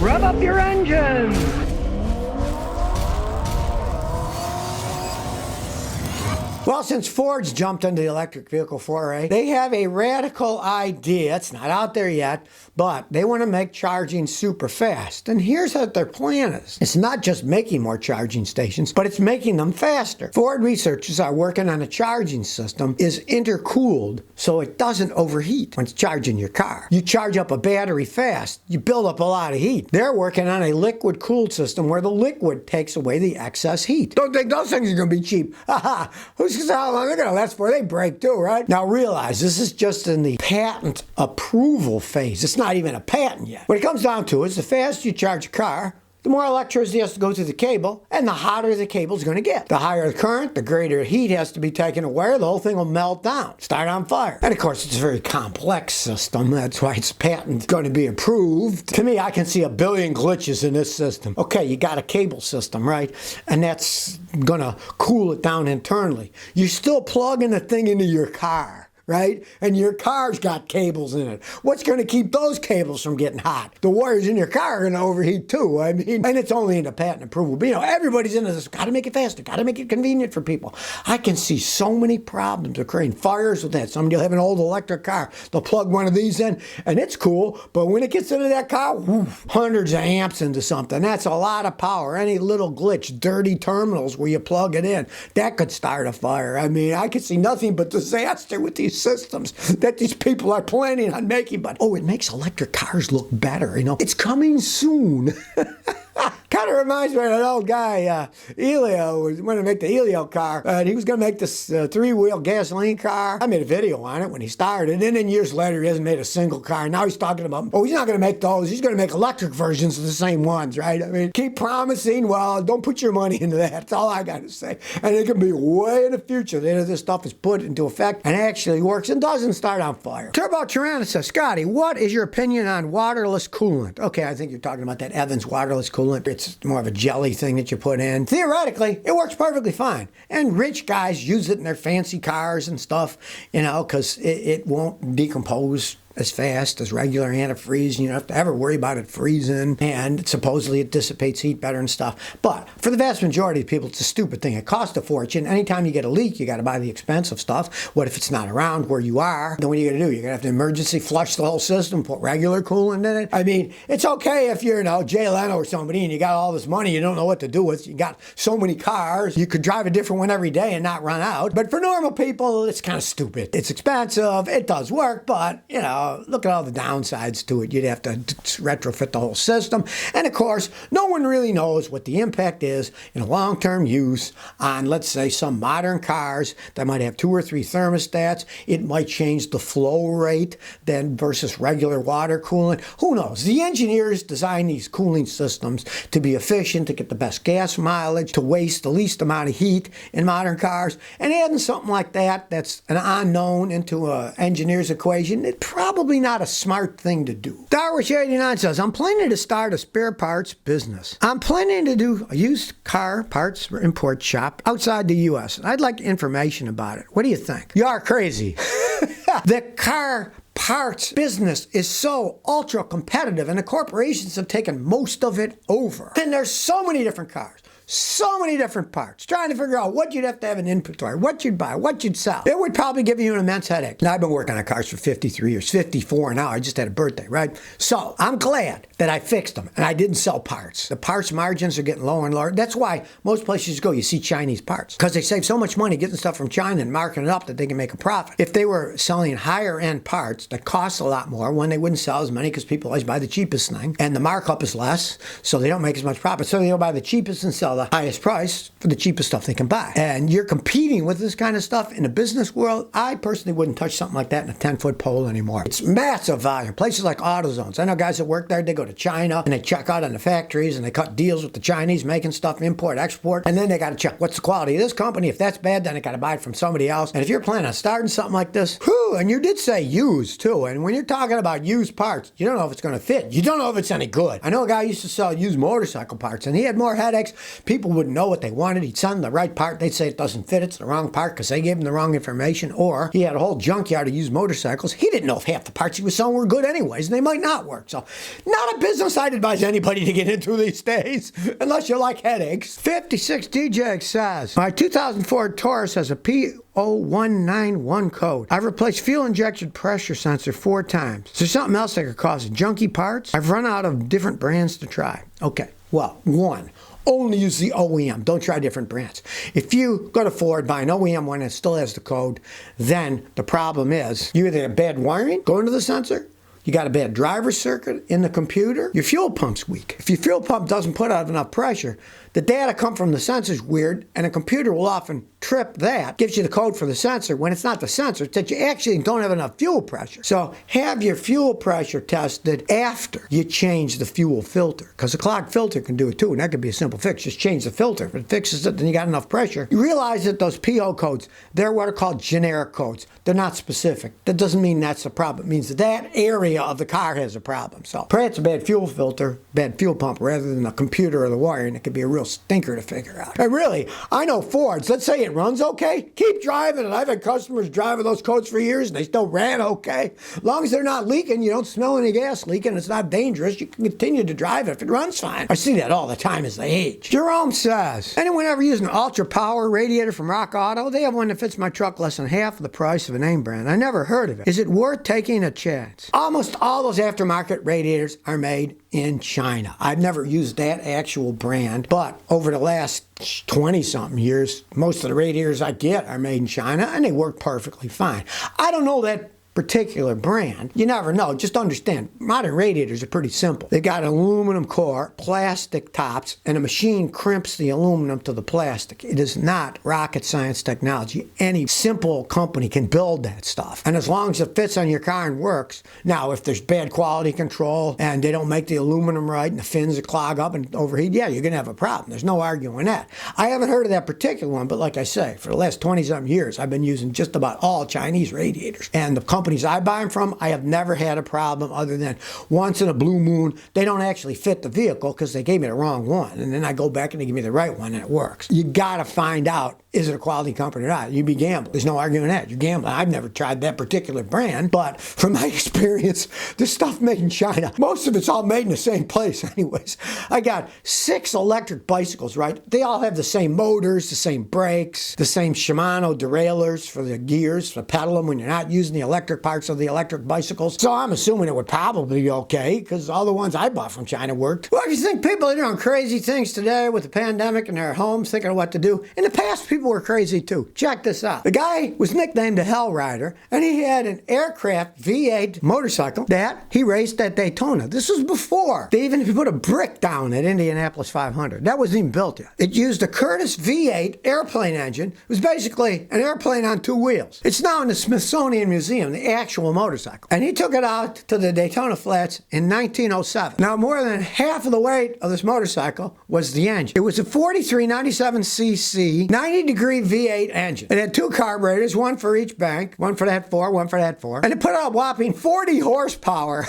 Rev up your engines! Well, since Ford's jumped into the electric vehicle foray, they have a radical idea. It's not out there yet, but they want to make charging super fast. And here's what their plan is. It's not just making more charging stations, but it's making them faster. Ford researchers are working on a charging system is intercooled so it doesn't overheat when it's charging your car. You charge up a battery fast, you build up a lot of heat. They're working on a liquid cooled system where the liquid takes away the excess heat. Don't think those things are going to be cheap. Haha. Who's how long they're going to last for? They break too, right? Now realize this is just in the patent approval phase. It's not even a patent yet. What it comes down to is the faster you charge a car, the more electricity has to go through the cable, and the hotter the cable's going to get. The higher the current, the greater heat has to be taken away, the whole thing will melt down, start on fire. And of course, it's a very complex system. That's why its patent going to be approved. To me, I can see a billion glitches in this system. Okay, you got a cable system, right? And that's going to cool it down internally. You're still plugging the thing into your car, right? And your car's got cables in it. What's going to keep those cables from getting hot? The wires in your car are going to overheat too. I mean, and it's only in the patent approval. But, everybody's into this. Got to make it faster. Got to make it convenient for people. I can see so many problems occurring. Fires with that. Somebody will have an old electric car. They'll plug one of these in, and it's cool. But when it gets into that car, hundreds of amps into something. That's a lot of power. Any little glitch, dirty terminals where you plug it in, that could start a fire. I mean, I could see nothing but disaster with these systems that these people are planning on making. But it makes electric cars look better. It's coming soon. Kind of reminds me of an old guy, Elio, was going to make the Elio car, and he was going to make this three-wheel gasoline car. I made a video on it when he started, and then years later, he hasn't made a single car. Now he's talking about, he's not going to make those. He's going to make electric versions of the same ones, right? I mean, keep promising. Well, don't put your money into that. That's all I got to say. And it can be way in the future that this stuff is put into effect and actually works and doesn't start on fire. Turbo Tyrannis says, Scotty, what is your opinion on waterless coolant? Okay, I think you're talking about that Evans waterless coolant. It's more of a jelly thing that you put in. Theoretically, it works perfectly fine. And rich guys use it in their fancy cars and stuff, because it won't decompose as fast as regular antifreeze. You don't have to ever worry about it freezing, and supposedly it dissipates heat better and stuff. But for the vast majority of people, it's a stupid thing. It costs a fortune. Anytime you get a leak, you got to buy the expensive stuff. What if it's not around where you are? Then what are you going to do? You're going to have to emergency flush the whole system, put regular coolant in it. I mean, it's okay if you're, Jay Leno or somebody and you got all this money you don't know what to do with. You got so many cars, you could drive a different one every day and not run out. But for normal people, it's kind of stupid. It's expensive. It does work, but, look at all the downsides to it. You'd have to retrofit the whole system. And of course, no one really knows what the impact is in long-term use on, let's say, some modern cars that might have 2 or 3 thermostats. It might change the flow rate then versus regular water coolant. Who knows? The engineers design these cooling systems to be efficient, to get the best gas mileage, to waste the least amount of heat in modern cars. And adding something like that's an unknown into an engineer's equation, it's probably not a smart thing to do. Darwish89 says, I'm planning to start a spare parts business. I'm planning to do a used car parts import shop outside the U.S. I'd like information about it. What do you think? You are crazy. The car parts business is so ultra competitive, and the corporations have taken most of it over. And there's so many different cars. So many different parts, trying to figure out what you'd have to have in inventory, what you'd buy, what you'd sell. It would probably give you an immense headache. Now, I've been working on cars for 53 years, 54 now. I just had a birthday, right? So I'm glad that I fixed them and I didn't sell parts. The parts margins are getting lower and lower. That's why most places you go, you see Chinese parts, because they save so much money getting stuff from China and marking it up that they can make a profit. If they were selling higher end parts that cost a lot more, one, they wouldn't sell as many because people always buy the cheapest thing, and the markup is less, so they don't make as much profit. So they'll buy the cheapest and sell the highest price for the cheapest stuff they can buy. And you're competing with this kind of stuff in the business world. I personally wouldn't touch something like that in a 10-foot pole anymore. It's massive volume. Places like AutoZones. I know guys that work there, they go to China and they check out on the factories and they cut deals with the Chinese making stuff, import, export, and then they got to check what's the quality of this company. If that's bad, then they got to buy it from somebody else. And if you're planning on starting something like this, and you did say used too, and when you're talking about used parts, you don't know if it's going to fit. You don't know if it's any good. I know a guy used to sell used motorcycle parts, and he had more headaches people wouldn't know what they wanted. He'd send them the right part. They'd say it doesn't fit. It's the wrong part because they gave him the wrong information. Or he had a whole junkyard of used motorcycles. He didn't know if half the parts he was selling were good anyways, and they might not work. So not a business I'd advise anybody to get into these days, unless you like headaches. 56 DJ says, my 2004 Taurus has a P0191 code. I've replaced fuel injection pressure sensor 4 times. Is there something else that could cause junky parts? I've run out of different brands to try. Okay, well, 1. Only use the OEM. Don't try different brands. If you go to Ford, buy an OEM one and it still has the code, then the problem is you either have bad wiring going to the sensor, you got a bad driver circuit in the computer, your fuel pump's weak. If your fuel pump doesn't put out enough pressure, the data come from the sensor's weird, and a computer will often trip that, gives you the code for the sensor when it's not the sensor, it's that you actually don't have enough fuel pressure. So have your fuel pressure tested after you change the fuel filter, because a clogged filter can do it too, and that could be a simple fix. Just change the filter. If it fixes it, then you got enough pressure. You realize that those PO codes, they're what are called generic codes. They're not specific. That doesn't mean that's the problem. It means that area of the car has a problem. So pray it's a bad fuel filter, bad fuel pump, rather than the computer or the wiring. It could be a real stinker to figure out. And really, I know Fords, let's say it runs okay, keep driving it. I've had customers driving those codes for years and they still ran okay. As long as they're not leaking, you don't smell any gas leaking, it's not dangerous, you can continue to drive it if it runs fine. I see that all the time as they age. Jerome says, anyone ever use an ultra power radiator from Rock Auto? They have one that fits my truck less than half of the price of a name brand. I never heard of it. Is it worth taking a chance? Almost all those aftermarket radiators are made in China. I've never used that actual brand, but over the last 20-something years, most of the radiators I get are made in China, and they work perfectly fine. I don't know that particular brand. You never know. Just understand, modern radiators are pretty simple. They got an aluminum core, plastic tops, and a machine crimps the aluminum to the plastic. It is not rocket science technology. Any simple company can build that stuff. And as long as it fits on your car and works, now if there's bad quality control and they don't make the aluminum right and the fins clog up and overheat, yeah, you're going to have a problem. There's no arguing that. I haven't heard of that particular one, but like I say, for the last 20-something years, I've been using just about all Chinese radiators. And the companies I buy them from, I have never had a problem other than once in a blue moon, they don't actually fit the vehicle because they gave me the wrong one. And then I go back and they give me the right one and it works. You got to find out, is it a quality company or not? You'd be gambling. There's no arguing that. You're gambling. I've never tried that particular brand, but from my experience, the stuff made in China, most of it's all made in the same place anyways. I got 6 electric bicycles, right? They all have the same motors, the same brakes, the same Shimano derailleurs for the gears, to pedal them when you're not using the electric parts of the electric bicycles. So I'm assuming it would probably be okay because all the ones I bought from China worked. Well, if you think people are doing crazy things today with the pandemic in their homes thinking of what to do, in the past people were crazy too. Check this out. The guy was nicknamed the Hell Rider and he had an aircraft V8 motorcycle that he raced at Daytona. This was before they even put a brick down at Indianapolis 500. That wasn't even built yet. It used a Curtiss V8 airplane engine. It was basically an airplane on 2 wheels. It's now in the Smithsonian Museum, the actual motorcycle. And he took it out to the Daytona Flats in 1907. Now, more than half of the weight of this motorcycle was the engine. It was a 4397cc, 90-degree V8 engine. It had 2 carburetors, one for each bank, one for that 4, one for that 4. And it put out a whopping 40 horsepower.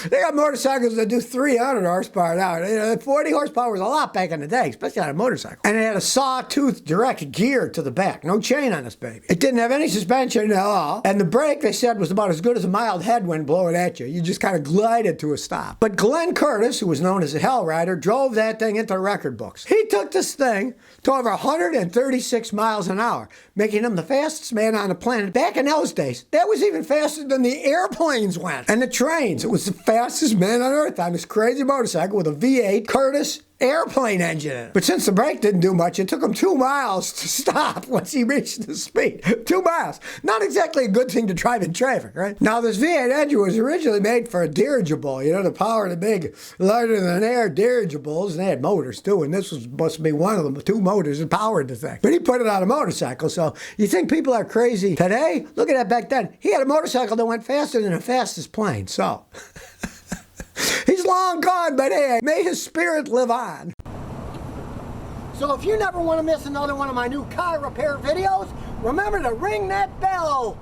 They got motorcycles that do 300 horsepower now. 40 horsepower was a lot back in the day, especially on a motorcycle. And it had a sawtooth direct gear to the back. No chain on this baby. It didn't have any suspension at all. And the brake, they said, was about as good as a mild headwind blowing at you. You just kind of glided to a stop. But Glenn Curtiss, who was known as the Hell Rider, drove that thing into the record books. He took this thing to over 136 miles an hour, making him the fastest man on the planet. Back in those days, that was even faster than the airplanes went. And the trains. It was the fastest man on earth on this crazy motorcycle with a V8 Curtiss airplane engine in it. But since the brake didn't do much, it took him 2 miles to stop once he reached the speed. 2 miles. Not exactly a good thing to drive in traffic, right? Now, this V8 engine was originally made for a dirigible, to power the big, lighter-than-air dirigibles, and they had motors, too, and this was supposed to be one of them, 2 motors that powered the thing. But he put it on a motorcycle, so you think people are crazy today? Look at that back then. He had a motorcycle that went faster than the fastest plane, so... He's long gone, but hey, may his spirit live on. So if you never want to miss another one of my new car repair videos, remember to ring that bell.